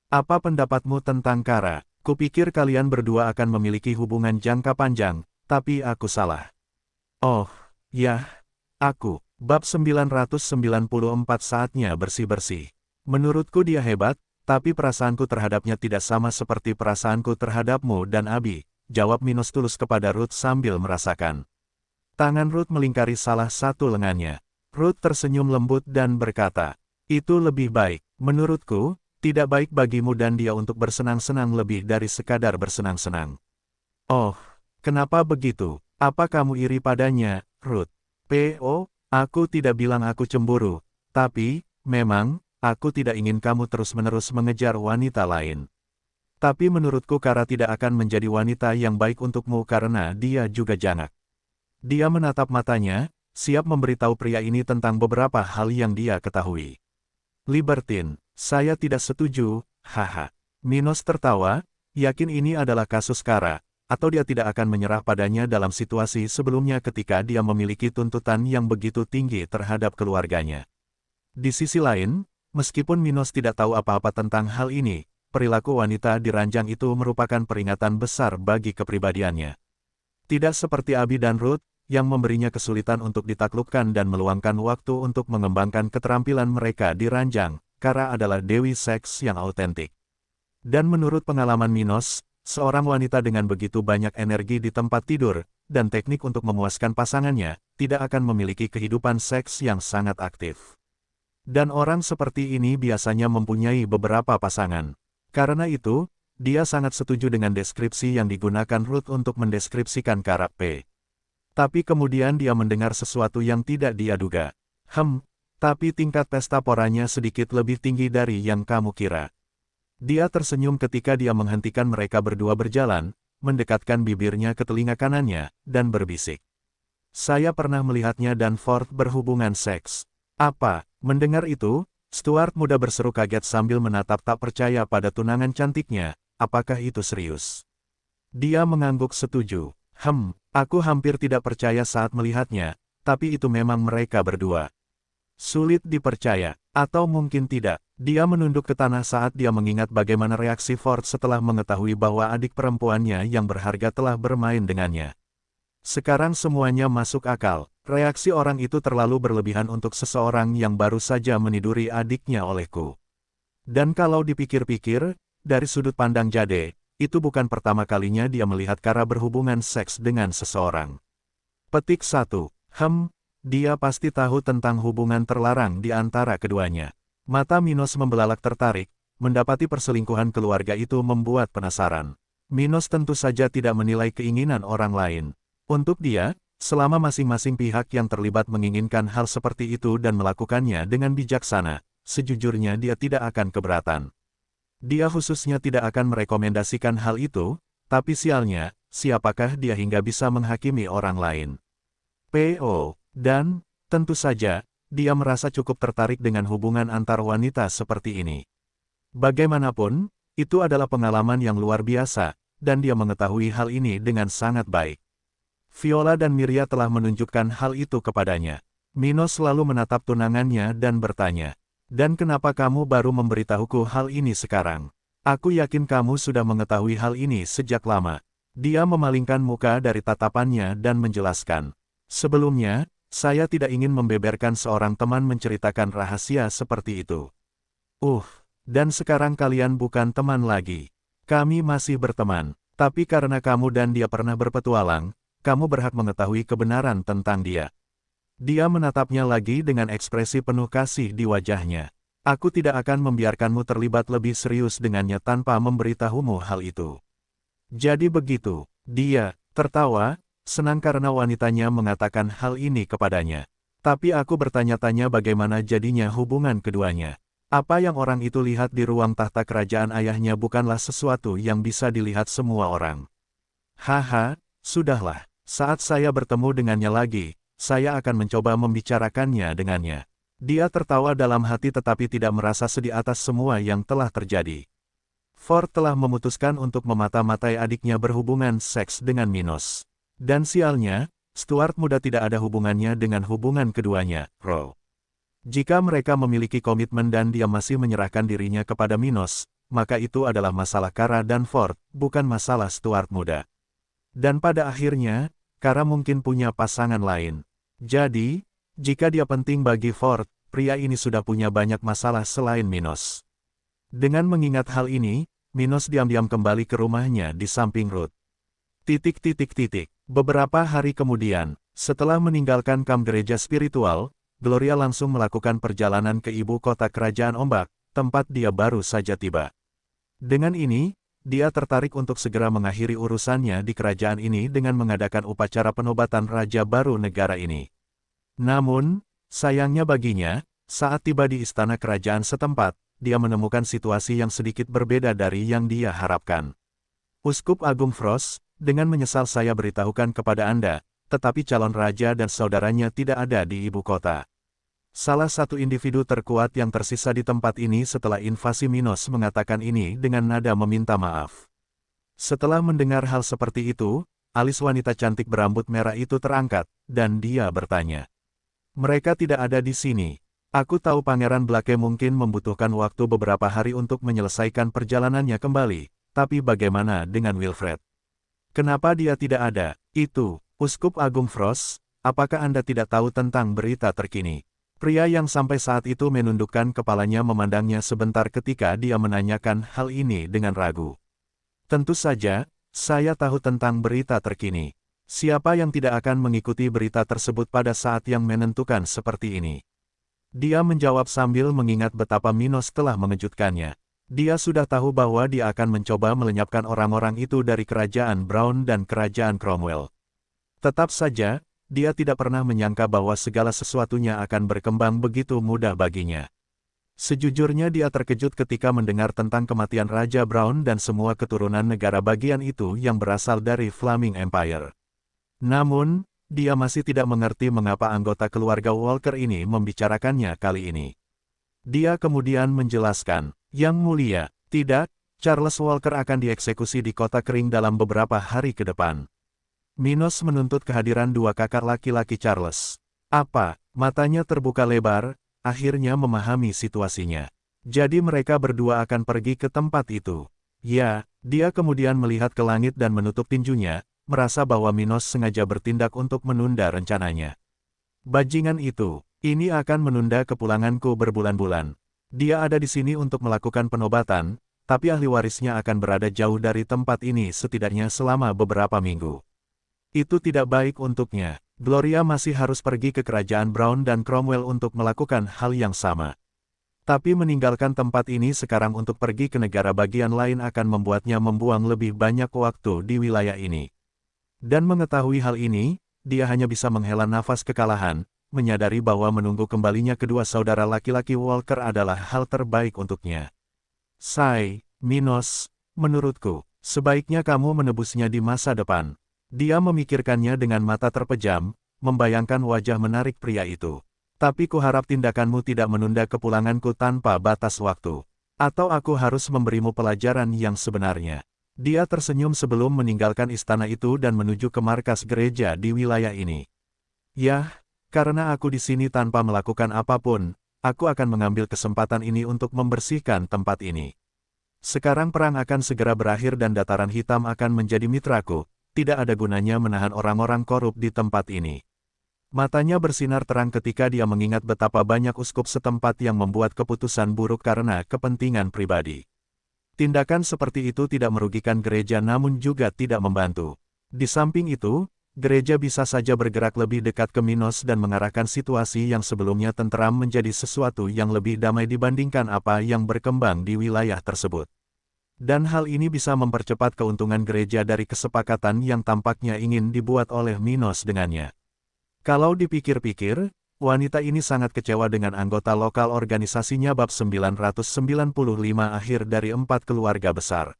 Apa pendapatmu tentang Kara? Kupikir kalian berdua akan memiliki hubungan jangka panjang, tapi aku salah. Oh, ya, aku. Bab 994 saatnya bersih-bersih. Menurutku dia hebat, tapi perasaanku terhadapnya tidak sama seperti perasaanku terhadapmu dan Abi, jawab Minos tulus kepada Ruth sambil merasakan. Tangan Ruth melingkari salah satu lengannya. Ruth tersenyum lembut dan berkata, itu lebih baik. Menurutku, tidak baik bagimu dan dia untuk bersenang-senang lebih dari sekadar bersenang-senang. Oh, kenapa begitu? Apa kamu iri padanya, Ruth? P.O., aku tidak bilang aku cemburu, tapi, memang, aku tidak ingin kamu terus-menerus mengejar wanita lain. Tapi menurutku Kara tidak akan menjadi wanita yang baik untukmu karena dia juga janak. Dia menatap matanya, siap memberitahu pria ini tentang beberapa hal yang dia ketahui. Libertine, saya tidak setuju, haha. Minos tertawa, yakin ini adalah kasus Kara, atau dia tidak akan menyerah padanya dalam situasi sebelumnya ketika dia memiliki tuntutan yang begitu tinggi terhadap keluarganya. Di sisi lain, meskipun Minos tidak tahu apa-apa tentang hal ini, perilaku wanita di ranjang itu merupakan peringatan besar bagi kepribadiannya. Tidak seperti Abi dan Ruth, yang memberinya kesulitan untuk ditaklukkan dan meluangkan waktu untuk mengembangkan keterampilan mereka di ranjang, Kara adalah dewi seks yang autentik. Dan menurut pengalaman Minos, seorang wanita dengan begitu banyak energi di tempat tidur, dan teknik untuk memuaskan pasangannya, tidak akan memiliki kehidupan seks yang sangat aktif. Dan orang seperti ini biasanya mempunyai beberapa pasangan. Karena itu, dia sangat setuju dengan deskripsi yang digunakan Ruth untuk mendeskripsikan Kara P. Tapi kemudian dia mendengar sesuatu yang tidak dia duga. Tapi tingkat pesta poranya sedikit lebih tinggi dari yang kamu kira. Dia tersenyum ketika dia menghentikan mereka berdua berjalan, mendekatkan bibirnya ke telinga kanannya, dan berbisik. Saya pernah melihatnya dan Ford berhubungan seks. Apa? Mendengar itu, Stuart muda berseru kaget sambil menatap tak percaya pada tunangan cantiknya, apakah itu serius? Dia mengangguk setuju. Aku hampir tidak percaya saat melihatnya, tapi itu memang mereka berdua. Sulit dipercaya, atau mungkin tidak. Dia menunduk ke tanah saat dia mengingat bagaimana reaksi Ford setelah mengetahui bahwa adik perempuannya yang berharga telah bermain dengannya. Sekarang semuanya masuk akal. Reaksi orang itu terlalu berlebihan untuk seseorang yang baru saja meniduri adiknya olehku. Dan kalau dipikir-pikir, dari sudut pandang Jade, itu bukan pertama kalinya dia melihat Kara berhubungan seks dengan seseorang. Petik 1. Dia pasti tahu tentang hubungan terlarang di antara keduanya. Mata Minos membelalak tertarik, mendapati perselingkuhan keluarga itu membuat penasaran. Minos tentu saja tidak menilai keinginan orang lain. Untuk dia, selama masing-masing pihak yang terlibat menginginkan hal seperti itu dan melakukannya dengan bijaksana, sejujurnya dia tidak akan keberatan. Dia khususnya tidak akan merekomendasikan hal itu, tapi sialnya, siapakah dia hingga bisa menghakimi orang lain? P.O. Dan, tentu saja, dia merasa cukup tertarik dengan hubungan antar wanita seperti ini. Bagaimanapun, itu adalah pengalaman yang luar biasa, dan dia mengetahui hal ini dengan sangat baik. Viola dan Miria telah menunjukkan hal itu kepadanya. Minos selalu menatap tunangannya dan bertanya, "Dan kenapa kamu baru memberitahuku hal ini sekarang? Aku yakin kamu sudah mengetahui hal ini sejak lama." Dia memalingkan muka dari tatapannya dan menjelaskan, "Sebelumnya, saya tidak ingin membeberkan seorang teman menceritakan rahasia seperti itu. Dan sekarang kalian bukan teman lagi. Kami masih berteman, tapi karena kamu dan dia pernah berpetualang, kamu berhak mengetahui kebenaran tentang dia." Dia menatapnya lagi dengan ekspresi penuh kasih di wajahnya. "Aku tidak akan membiarkanmu terlibat lebih serius dengannya tanpa memberitahumu hal itu." Jadi begitu, dia tertawa, senang karena wanitanya mengatakan hal ini kepadanya. "Tapi aku bertanya-tanya bagaimana jadinya hubungan keduanya. Apa yang orang itu lihat di ruang tahta kerajaan ayahnya bukanlah sesuatu yang bisa dilihat semua orang." "Haha, sudahlah, saat saya bertemu dengannya lagi, saya akan mencoba membicarakannya dengannya." Dia tertawa dalam hati tetapi tidak merasa sedih atas semua yang telah terjadi. Ford telah memutuskan untuk memata-matai adiknya berhubungan seks dengan Minos. Dan sialnya, Stuart muda tidak ada hubungannya dengan hubungan keduanya, Ro. Jika mereka memiliki komitmen dan dia masih menyerahkan dirinya kepada Minos, maka itu adalah masalah Kara dan Ford, bukan masalah Stuart muda. Dan pada akhirnya, Kara mungkin punya pasangan lain. Jadi, jika dia penting bagi Ford, pria ini sudah punya banyak masalah selain Minos. Dengan mengingat hal ini, Minos diam-diam kembali ke rumahnya di samping Ruth. Beberapa hari kemudian, setelah meninggalkan kamp gereja spiritual, Gloria langsung melakukan perjalanan ke ibu kota kerajaan ombak, tempat dia baru saja tiba. Dengan ini, dia tertarik untuk segera mengakhiri urusannya di kerajaan ini dengan mengadakan upacara penobatan raja baru negara ini. Namun, sayangnya baginya, saat tiba di istana kerajaan setempat, dia menemukan situasi yang sedikit berbeda dari yang dia harapkan. "Uskup Agung Frost, dengan menyesal saya beritahukan kepada Anda, tetapi calon raja dan saudaranya tidak ada di ibu kota." Salah satu individu terkuat yang tersisa di tempat ini setelah invasi Minos mengatakan ini dengan nada meminta maaf. Setelah mendengar hal seperti itu, alis wanita cantik berambut merah itu terangkat, dan dia bertanya, "Mereka tidak ada di sini. Aku tahu Pangeran Blake mungkin membutuhkan waktu beberapa hari untuk menyelesaikan perjalanannya kembali, tapi bagaimana dengan Wilfred? Kenapa dia tidak ada?" "Itu, Uskup Agung Frost, apakah Anda tidak tahu tentang berita terkini?" Pria yang sampai saat itu menundukkan kepalanya memandangnya sebentar ketika dia menanyakan hal ini dengan ragu. "Tentu saja, saya tahu tentang berita terkini. Siapa yang tidak akan mengikuti berita tersebut pada saat yang menentukan seperti ini?" Dia menjawab sambil mengingat betapa Minos telah mengejutkannya. Dia sudah tahu bahwa dia akan mencoba melenyapkan orang-orang itu dari kerajaan Brown dan kerajaan Cromwell. Tetap saja, dia tidak pernah menyangka bahwa segala sesuatunya akan berkembang begitu mudah baginya. Sejujurnya dia terkejut ketika mendengar tentang kematian Raja Brown dan semua keturunan negara bagian itu yang berasal dari Flaming Empire. Namun, dia masih tidak mengerti mengapa anggota keluarga Walker ini membicarakannya kali ini. Dia kemudian menjelaskan, "Yang mulia, tidak, Charles Walker akan dieksekusi di kota kering dalam beberapa hari ke depan." Minos menuntut kehadiran dua kakak laki-laki Charles. Apa? Matanya terbuka lebar, akhirnya memahami situasinya. Jadi mereka berdua akan pergi ke tempat itu. Ya, dia kemudian melihat ke langit dan menutup tinjunya, merasa bahwa Minos sengaja bertindak untuk menunda rencananya. "Bajingan itu, ini akan menunda kepulanganku berbulan-bulan. Dia ada di sini untuk melakukan penobatan, tapi ahli warisnya akan berada jauh dari tempat ini setidaknya selama beberapa minggu. Itu tidak baik untuknya." Gloria masih harus pergi ke kerajaan Brown dan Cromwell untuk melakukan hal yang sama. Tapi meninggalkan tempat ini sekarang untuk pergi ke negara bagian lain akan membuatnya membuang lebih banyak waktu di wilayah ini. Dan mengetahui hal ini, dia hanya bisa menghela nafas kekalahan, menyadari bahwa menunggu kembalinya kedua saudara laki-laki Walker adalah hal terbaik untuknya. Minos, menurutku, sebaiknya kamu menebusnya di masa depan." Dia memikirkannya dengan mata terpejam, membayangkan wajah menarik pria itu. Tapi kuharap tindakanmu tidak menunda kepulanganku tanpa batas waktu. Atau aku harus memberimu pelajaran yang sebenarnya. Dia tersenyum sebelum meninggalkan istana itu dan menuju ke markas gereja di wilayah ini. Yah, karena aku di sini tanpa melakukan apapun, aku akan mengambil kesempatan ini untuk membersihkan tempat ini. Sekarang perang akan segera berakhir dan dataran hitam akan menjadi mitraku, tidak ada gunanya menahan orang-orang korup di tempat ini. Matanya bersinar terang ketika dia mengingat betapa banyak uskup setempat yang membuat keputusan buruk karena kepentingan pribadi. Tindakan seperti itu tidak merugikan gereja namun juga tidak membantu. Di samping itu, gereja bisa saja bergerak lebih dekat ke Minos dan mengarahkan situasi yang sebelumnya tenteram menjadi sesuatu yang lebih damai dibandingkan apa yang berkembang di wilayah tersebut. Dan hal ini bisa mempercepat keuntungan gereja dari kesepakatan yang tampaknya ingin dibuat oleh Minos dengannya. Kalau dipikir-pikir, wanita ini sangat kecewa dengan anggota lokal organisasinya bab 995 akhir dari 4 keluarga besar.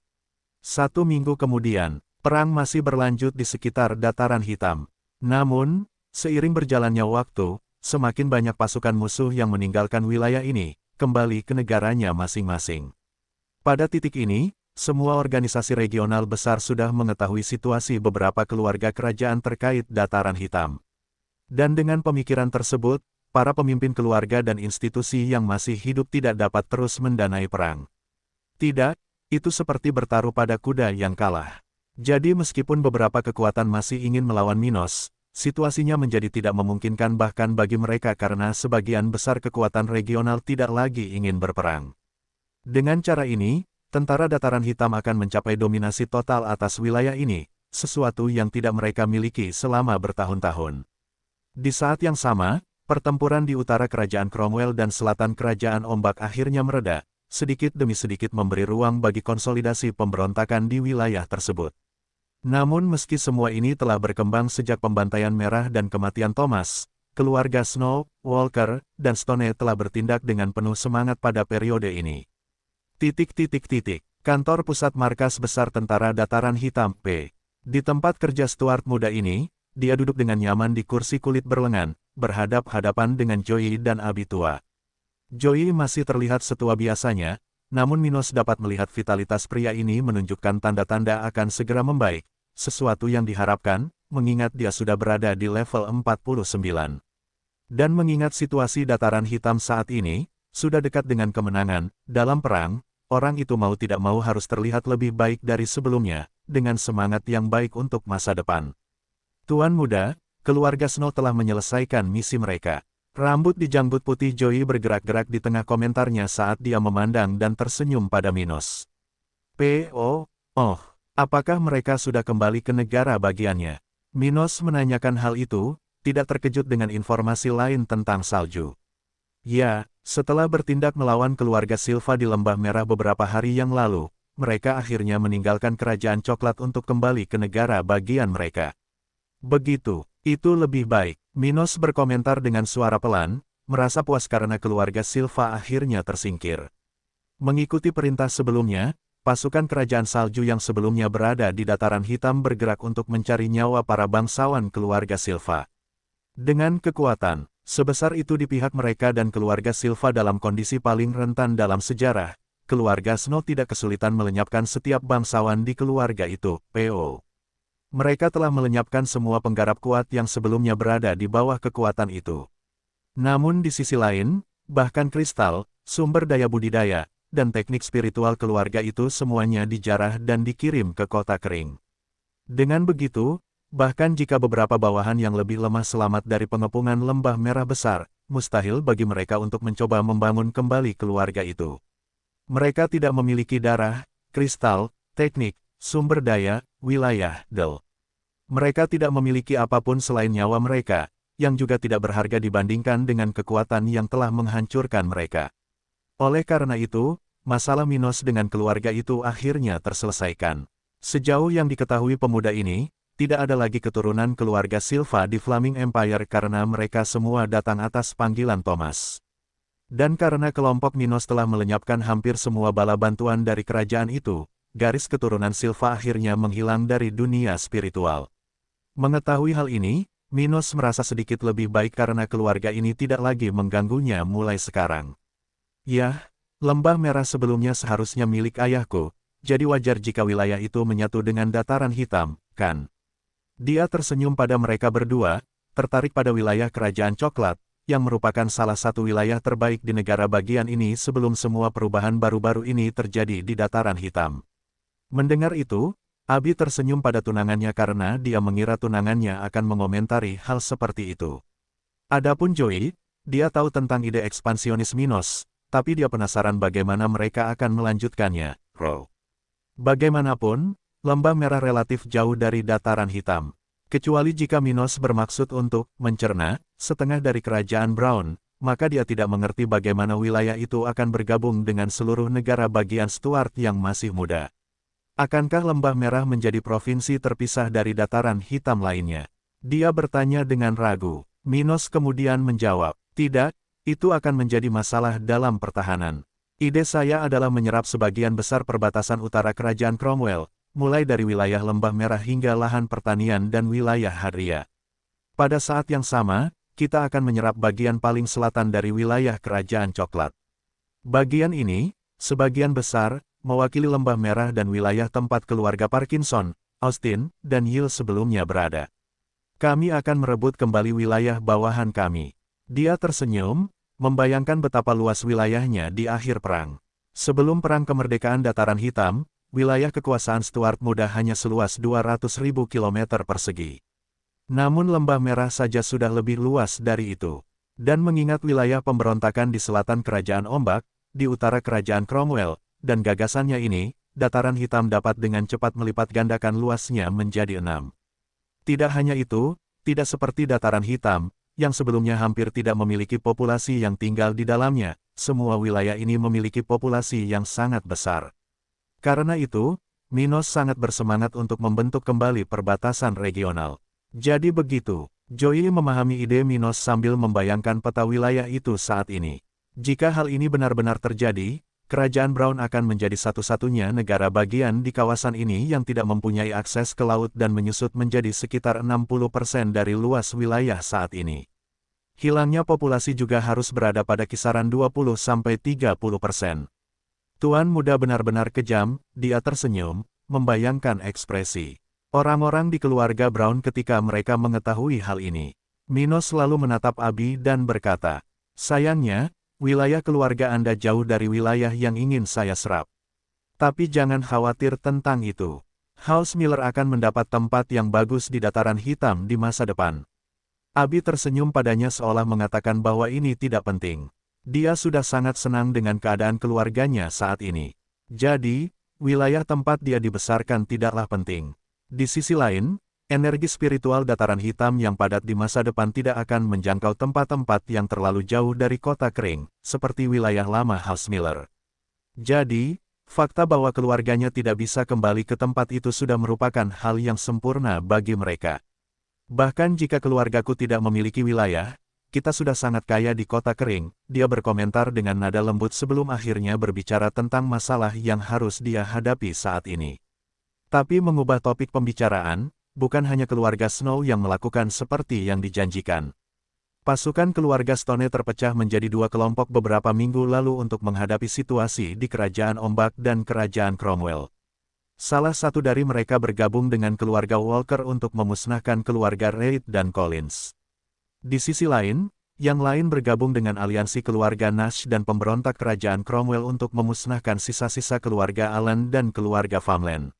1 minggu kemudian, perang masih berlanjut di sekitar dataran hitam. Namun, seiring berjalannya waktu, semakin banyak pasukan musuh yang meninggalkan wilayah ini, kembali ke negaranya masing-masing. Pada titik ini, semua organisasi regional besar sudah mengetahui situasi beberapa keluarga kerajaan terkait dataran hitam. Dan dengan pemikiran tersebut, para pemimpin keluarga dan institusi yang masih hidup tidak dapat terus mendanai perang. Tidak, itu seperti bertaruh pada kuda yang kalah. Jadi meskipun beberapa kekuatan masih ingin melawan Minos, situasinya menjadi tidak memungkinkan bahkan bagi mereka karena sebagian besar kekuatan regional tidak lagi ingin berperang. Dengan cara ini, tentara dataran hitam akan mencapai dominasi total atas wilayah ini, sesuatu yang tidak mereka miliki selama bertahun-tahun. Di saat yang sama, pertempuran di utara kerajaan Cromwell dan selatan kerajaan Ombak akhirnya mereda, sedikit demi sedikit memberi ruang bagi konsolidasi pemberontakan di wilayah tersebut. Namun meski semua ini telah berkembang sejak pembantaian Merah dan kematian Thomas, keluarga Snow, Walker, dan Stone telah bertindak dengan penuh semangat pada periode ini. Kantor pusat markas besar tentara dataran hitam P. Di tempat kerja Stuart muda ini, dia duduk dengan nyaman di kursi kulit berlengan, berhadap-hadapan dengan Joey dan Abi tua. Joey masih terlihat setua biasanya, namun Minos dapat melihat vitalitas pria ini menunjukkan tanda-tanda akan segera membaik, sesuatu yang diharapkan, mengingat dia sudah berada di level 49. Dan mengingat situasi dataran hitam saat ini, sudah dekat dengan kemenangan, dalam perang, orang itu mau tidak mau harus terlihat lebih baik dari sebelumnya, dengan semangat yang baik untuk masa depan. Tuan muda, keluarga Snow telah menyelesaikan misi mereka. Rambut di janggut putih Joey bergerak-gerak di tengah komentarnya saat dia memandang dan tersenyum pada Minos. Apakah mereka sudah kembali ke negara bagiannya? Minos menanyakan hal itu, tidak terkejut dengan informasi lain tentang salju. Ya, setelah bertindak melawan keluarga Silva di Lembah Merah beberapa hari yang lalu, mereka akhirnya meninggalkan kerajaan coklat untuk kembali ke negara bagian mereka. Begitu, itu lebih baik. Minos berkomentar dengan suara pelan, merasa puas karena keluarga Silva akhirnya tersingkir. Mengikuti perintah sebelumnya, pasukan kerajaan salju yang sebelumnya berada di dataran hitam bergerak untuk mencari nyawa para bangsawan keluarga Silva. Dengan kekuatan sebesar itu di pihak mereka dan keluarga Silva dalam kondisi paling rentan dalam sejarah, keluarga Snow tidak kesulitan melenyapkan setiap bangsawan di keluarga itu, P.O. Mereka telah melenyapkan semua penggarap kuat yang sebelumnya berada di bawah kekuatan itu. Namun di sisi lain, bahkan kristal, sumber daya budidaya, dan teknik spiritual keluarga itu semuanya dijarah dan dikirim ke kota kering. Dengan begitu, bahkan jika beberapa bawahan yang lebih lemah selamat dari pengepungan Lembah Merah besar, mustahil bagi mereka untuk mencoba membangun kembali keluarga itu. Mereka tidak memiliki darah, kristal, teknik, sumber daya, wilayah, Mereka tidak memiliki apapun selain nyawa mereka, yang juga tidak berharga dibandingkan dengan kekuatan yang telah menghancurkan mereka. Oleh karena itu, masalah Minos dengan keluarga itu akhirnya terselesaikan. Sejauh yang diketahui pemuda ini, tidak ada lagi keturunan keluarga Silva di Flaming Empire karena mereka semua datang atas panggilan Thomas. Dan karena kelompok Minos telah melenyapkan hampir semua bala bantuan dari kerajaan itu, garis keturunan Silva akhirnya menghilang dari dunia spiritual. Mengetahui hal ini, Minos merasa sedikit lebih baik karena keluarga ini tidak lagi mengganggunya mulai sekarang. Yah, lembah merah sebelumnya seharusnya milik ayahku, jadi wajar jika wilayah itu menyatu dengan dataran hitam, kan? Dia tersenyum pada mereka berdua, tertarik pada wilayah kerajaan coklat, yang merupakan salah satu wilayah terbaik di negara bagian ini sebelum semua perubahan baru-baru ini terjadi di dataran hitam. Mendengar itu, Abi tersenyum pada tunangannya karena dia mengira tunangannya akan mengomentari hal seperti itu. Adapun Joey, dia tahu tentang ide ekspansionis Minos, tapi dia penasaran bagaimana mereka akan melanjutkannya. Bagaimanapun, lembah merah relatif jauh dari dataran hitam. Kecuali jika Minos bermaksud untuk mencerna setengah dari kerajaan Brown, maka dia tidak mengerti bagaimana wilayah itu akan bergabung dengan seluruh negara bagian Stuart yang masih muda. Akankah lembah merah menjadi provinsi terpisah dari dataran hitam lainnya? Dia bertanya dengan ragu. Minos kemudian menjawab, tidak, itu akan menjadi masalah dalam pertahanan. Ide saya adalah menyerap sebagian besar perbatasan utara kerajaan Cromwell, mulai dari wilayah lembah merah hingga lahan pertanian dan wilayah Hadria. Pada saat yang sama, kita akan menyerap bagian paling selatan dari wilayah kerajaan coklat. Bagian ini, sebagian besar, mewakili lembah merah dan wilayah tempat keluarga Parkinson, Austin, dan Hill sebelumnya berada. Kami akan merebut kembali wilayah bawahan kami. Dia tersenyum, membayangkan betapa luas wilayahnya di akhir perang. Sebelum perang kemerdekaan dataran hitam, wilayah kekuasaan Stuart muda hanya seluas 200.000 km persegi. Namun lembah merah saja sudah lebih luas dari itu. Dan mengingat wilayah pemberontakan di selatan kerajaan ombak, di utara kerajaan Cromwell, dan gagasannya ini, dataran hitam dapat dengan cepat melipat gandakan luasnya menjadi 6. Tidak hanya itu, tidak seperti dataran hitam, yang sebelumnya hampir tidak memiliki populasi yang tinggal di dalamnya, semua wilayah ini memiliki populasi yang sangat besar. Karena itu, Minos sangat bersemangat untuk membentuk kembali perbatasan regional. Jadi begitu, Joey memahami ide Minos sambil membayangkan peta wilayah itu saat ini. Jika hal ini benar-benar terjadi, Kerajaan Brown akan menjadi satu-satunya negara bagian di kawasan ini yang tidak mempunyai akses ke laut dan menyusut menjadi sekitar 60% dari luas wilayah saat ini. Hilangnya populasi juga harus berada pada kisaran 20-30%. Tuan muda benar-benar kejam, dia tersenyum, membayangkan ekspresi orang-orang di keluarga Brown ketika mereka mengetahui hal ini. Minos selalu menatap Abi dan berkata, sayangnya, wilayah keluarga Anda jauh dari wilayah yang ingin saya serap. Tapi jangan khawatir tentang itu. House Miller akan mendapat tempat yang bagus di dataran hitam di masa depan. Abi tersenyum padanya seolah mengatakan bahwa ini tidak penting. Dia sudah sangat senang dengan keadaan keluarganya saat ini. Jadi, wilayah tempat dia dibesarkan tidaklah penting. Di sisi lain, energi spiritual dataran hitam yang padat di masa depan tidak akan menjangkau tempat-tempat yang terlalu jauh dari kota kering, seperti wilayah lama House Miller. Jadi, fakta bahwa keluarganya tidak bisa kembali ke tempat itu sudah merupakan hal yang sempurna bagi mereka. Bahkan jika keluargaku tidak memiliki wilayah, kita sudah sangat kaya di kota kering, dia berkomentar dengan nada lembut sebelum akhirnya berbicara tentang masalah yang harus dia hadapi saat ini. Tapi mengubah topik pembicaraan, bukan hanya keluarga Snow yang melakukan seperti yang dijanjikan. Pasukan keluarga Stone terpecah menjadi dua kelompok beberapa minggu lalu untuk menghadapi situasi di Kerajaan Ombak dan Kerajaan Cromwell. Salah satu dari mereka bergabung dengan keluarga Walker untuk memusnahkan keluarga Reid dan Collins. Di sisi lain, yang lain bergabung dengan aliansi keluarga Nash dan pemberontak Kerajaan Cromwell untuk memusnahkan sisa-sisa keluarga Allen dan keluarga Famland.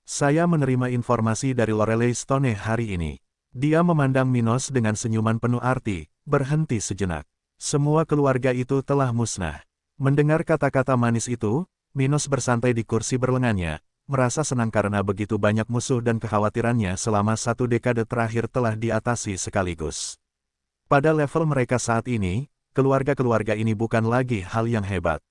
Saya menerima informasi dari Lorelei Stone hari ini. Dia memandang Minos dengan senyuman penuh arti, berhenti sejenak. Semua keluarga itu telah musnah. Mendengar kata-kata manis itu, Minos bersantai di kursi berlengannya, merasa senang karena begitu banyak musuh dan kekhawatirannya selama 1 dekade terakhir telah diatasi sekaligus. Pada level mereka saat ini, keluarga-keluarga ini bukan lagi hal yang hebat.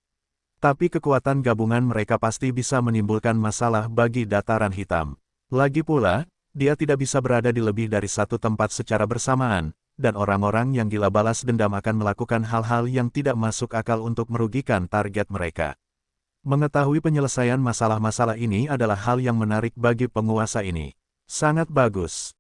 Tapi kekuatan gabungan mereka pasti bisa menimbulkan masalah bagi dataran hitam. Lagi pula, dia tidak bisa berada di lebih dari satu tempat secara bersamaan, dan orang-orang yang gila balas dendam akan melakukan hal-hal yang tidak masuk akal untuk merugikan target mereka. Mengetahui penyelesaian masalah-masalah ini adalah hal yang menarik bagi penguasa ini. Sangat bagus.